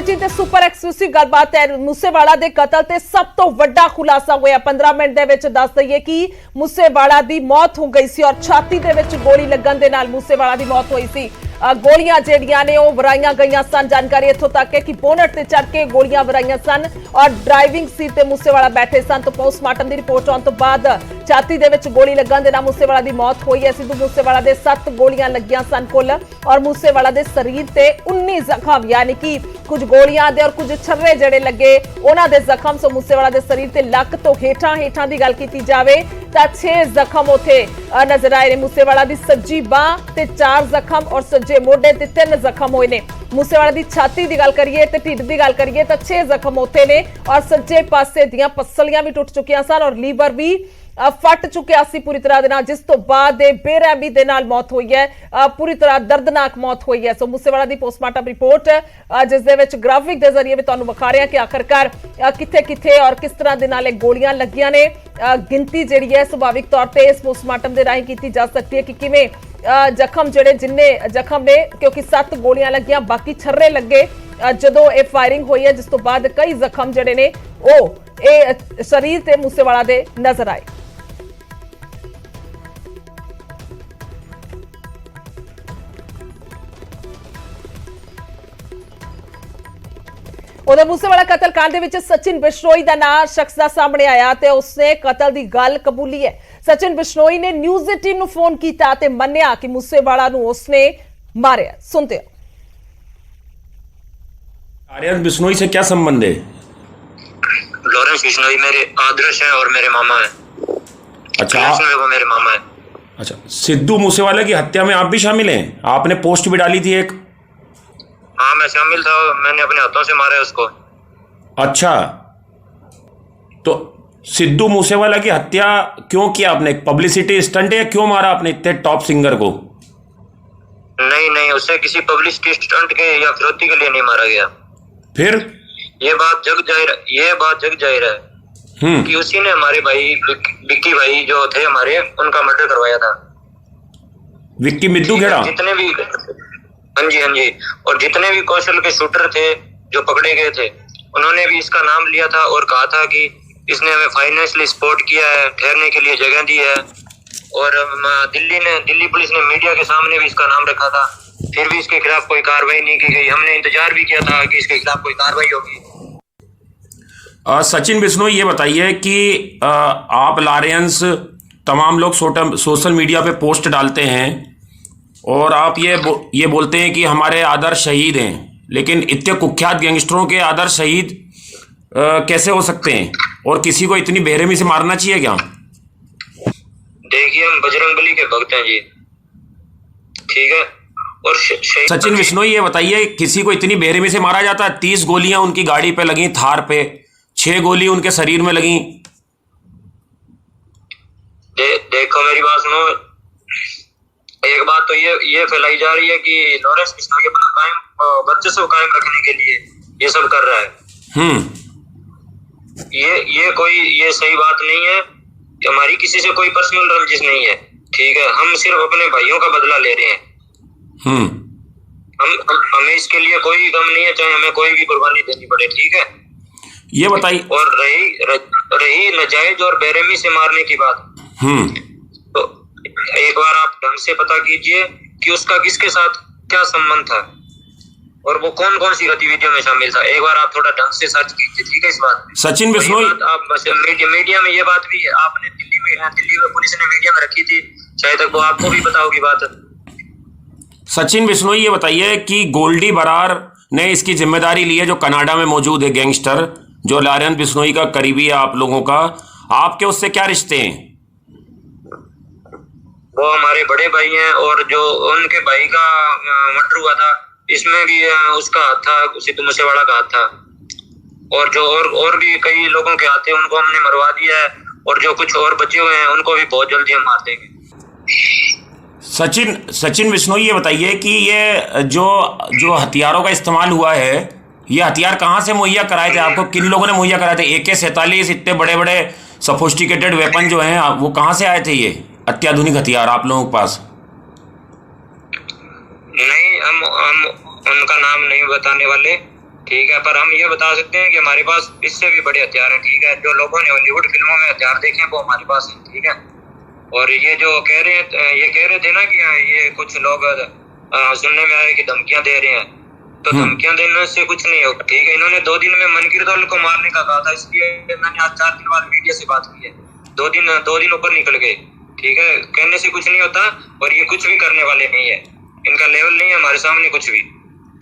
Bulletin ते super exclusive गलबात है। मूसेवाला दे कतल ते सब तो वड्डा खुलासा होया। 15 मिनट दे विच दस दईए कि मूसेवाला दी मौत हो गई सी और छाती दे विच गोली लगन दे नाल मूसेवाला दी मौत हुई सी। गोलियां जेड़ियां ने वराइयां गईयां सन। जानकारी इत्थों तक है कि बोनट से चढ़ के गोलियां वराइयां सन और ड्राइविंग सीट ते मूसेवाला बैठे सन। तो पोस्टमार्टम की रिपोर्ट आने तो बाद छाती दे विच गोली लगन दे नाल मूसेवाला दी मौत हुई है। सिद्धू मूसेवाला दे 7 गोलियां लगियां सन कुल और मूसेवाला दे शरीर ते 19 जख्म, यानी कि कुछ गोलियां दे और कुछ छर्रे जड़े लगे उन्हां दे जख्म। सो मूसेवाला दे शरीर ते लक तो हेठां हेठां दी गल कीती जावे तां 6 जख्म उत्थे नजर आए ने। मूसेवाला दी सज्जी बांह ते 4 जख्म और सज्जे मोढे ते 3 जख्म होए ने। मूसेवाला दी छाती दी गल करिए ते ढिड दी गल करिए तां 6 जख्म उत्थे ने और सज्जे पासे दियां पसलियां भी टुट चुकियां सन और लीवर भी फट चुकिया सी पूरी तरह दे नाल, जिस तो बाद बेरहमी दे नाल मौत हुई है। पूरी तरह दर्दनाक मौत हुई है। सो मूसेवाला दी पोस्टमार्टम रिपोर्ट जिस दे विच ग्राफिक दे जरिए भी तुहानूं विखा रहे हैं कि आखिरकार किथे किथे और किस तरह दे नाल गोलियां लगियां ने। गिनती जिहड़ी है सुभाविक तौर पर इस पोस्टमार्टम दे राहीं कीती जा सकती है कि किवें जख्म जिहड़े जिन्ने जख्म ने, क्योंकि 7 गोलियां लगियां बाकी छर्रे लगे जदों ये फायरिंग हुई है, जिस तो बाद कई जख्म जिहड़े ने वो शरीर ते मूसेवाला दे नजर आए। उधर मूसेवाला कतल कांड दे विच सचिन बिश्नोई दा नाम शख्स दा सामने आया ते उसने कतल दी गल कबूली है। सचिन बिश्नोई ने न्यूज़ 18 नूं फोन कीता ते मन्निया कि मूसेवाला नूं उसने मारिया। सुनते हो। आर्यन बिश्नोई से क्या संबंध है? लॉरेंस बिश्नोई मेरे आदर्श हैं और मेरे मामा हैं। अच्छा, वो मेरे मामा हैं। अच्छा, सिद्धू मूसेवाला की हत्या में आप भी शामिल हैं? आपने पोस्ट भी डाली थी एक। हाँ, मैं शामिल था। मैंने अपने हाथों से मारा है उसको। अच्छा, तो सिद्धू मूसेवाला की हत्या क्यों किया आपने? पब्लिसिटी स्टंट है? क्यों मारा आपने इतने टॉप सिंगर को? नहीं, उससे किसी पब्लिसिटी स्टंट के या फिरौती के लिए नहीं मारा गया। फिर ये बात जग जाहिर है कि उसी ने हमारे भाई विक्की भाई जो थे हमारे, उनका मर्डर करवाया था। विक्की मिद्दू खेड़ा? जितने भी, हाँ जी, और जितने भी कौशल के शूटर थे जो पकड़े गए थे, उन्होंने भी इसका नाम लिया था और कहा था कि इसने हमें फाइनेंशियली सपोर्ट किया है, ठहरने के लिए जगह दी है। और दिल्ली पुलिस ने मीडिया के सामने भी इसका नाम रखा था, फिर भी इसके खिलाफ कोई कार्रवाई नहीं की गई। हमने इंतजार भी किया था कि इसके खिलाफ कोई कार्रवाई होगी। सचिन बिश्नोई, ये बताइए कि आप लॉरेंस, तमाम लोग सोशल मीडिया पे पोस्ट डालते हैं और आप ये बोलते हैं कि हमारे आदर्श शहीद हैं, लेकिन इतने कुख्यात गैंगस्टरों के आदर्श शहीद कैसे हो सकते हैं? और किसी को इतनी बेरहमी से मारना चाहिए क्या? देखिए, हम बजरंगबली के भक्त हैं जी, ठीक है। और सचिन बिश्नोई, ये बताइए, किसी को इतनी बेरहमी से मारा जाता है? 30 गोलियां उनकी गाड़ी पे लगी, थार पे 6 गोली उनके शरीर में लगी। देखो, मेरी बात सुनो। एक बात तो ये फैलाई जा रही है कि लॉरेंस बिश्नोई अपना वर्चस्व कायम रखने के लिए ये सब कर रहा है। ये सही बात नहीं है। हमारी किसी से कोई पर्सनल रंजिश नहीं है, ठीक है। हम सिर्फ अपने भाइयों का बदला ले रहे हैं। हमें इसके लिए कोई गम नहीं है, चाहे हमें कोई भी कुर्बानी देनी पड़े, ठीक है। ये बताइए। और रही नाजायज और बेरहमी से मारने की बात, तो एक बार आप ढंग से पता कीजिए कि उसका किसके साथ क्या संबंध था और वो कौन कौन सी गतिविधियों में शामिल था। एक बार आप थोड़ा ढंग से सर्च कीजिए, ठीक है। इस बात में सचिन बिश्नोई, आप मीडिया में ये बात भी है, आपने दिल्ली में पुलिस ने मीडिया में रखी थी, शायद तक वो आपको भी पता होगी बात। सचिन बिश्नोई, ये बताइए कि गोल्डी बरार ने इसकी जिम्मेदारी ली है, जो कनाडा में मौजूद है गैंगस्टर, जो लॉरेंस बिश्नोई का करीबी है आप लोगों का। आपके उससे क्या रिश्ते हैं? वो हमारे बड़े भाई हैं और जो उनके भाई का मर्डर हुआ था, इसमें भी उसका हाथ था, सिद्धू मूसेवाला का हाथ था। और जो और भी कई लोगों के हाथ थे, उनको हमने मरवा दिया है। और जो कुछ और बचे हुए हैं उनको भी बहुत जल्दी हम मार देंगे। सचिन बिश्नोई, ये बताइए कि ये जो हथियारों का इस्तेमाल हुआ है, ये हथियार कहाँ से मुहैया कराए थे आपको? किन लोगों ने मुहैया कराए थे? AK-47 इतने बड़े बड़े सोफिस्टिकेटेड वेपन जो हैं, वो कहाँ से आए थे? ये अत्याधुनिक हथियार आप लोगों के पास? नहीं, हम उनका नाम नहीं बताने वाले, ठीक है, पर हम ये बता सकते हैं कि हमारे पास इससे भी बड़े हथियार हैं। ठीक है, जो लोगों ने हॉलीवुड फिल्मों में हथियार देखे हैं वो हमारे पास हैं। ठीक है, और ये जो कह रहे थे ना कि ये कुछ लोग सुनने में आए कि धमकियां दे रहे हैं, तो धमकियां देने से कुछ नहीं होगा। ठीक है, इन्होंने 2 दिन में मनकीर दौल को मारने का कहा था, इसलिए मैंने आज 4 दिन बाद मीडिया से बात की है। 2 दिन ऊपर निकल गए। ठीक है, कहने से कुछ नहीं होता, और ये कुछ भी करने वाले नहीं है, इनका लेवल नहीं है हमारे सामने कुछ भी।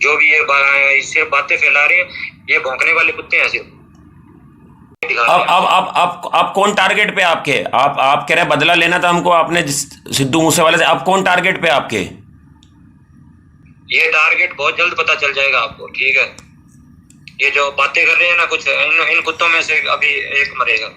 जो भी ये सिर्फ बातें फैला रहे हैं, ये भौंकने वाले कुत्ते हैं सिर्फ। अब कौन टारगेट पे आपके? आप कह रहे हैं बदला लेना था हमको आपने सिद्धू मूसेवाले से, अब कौन टारगेट पे आपके? ये टारगेट बहुत जल्द पता चल जाएगा आपको। ठीक है, ये जो बातें कर रहे हैं ना कुछ, इन कुत्तों में से अभी एक मरेगा।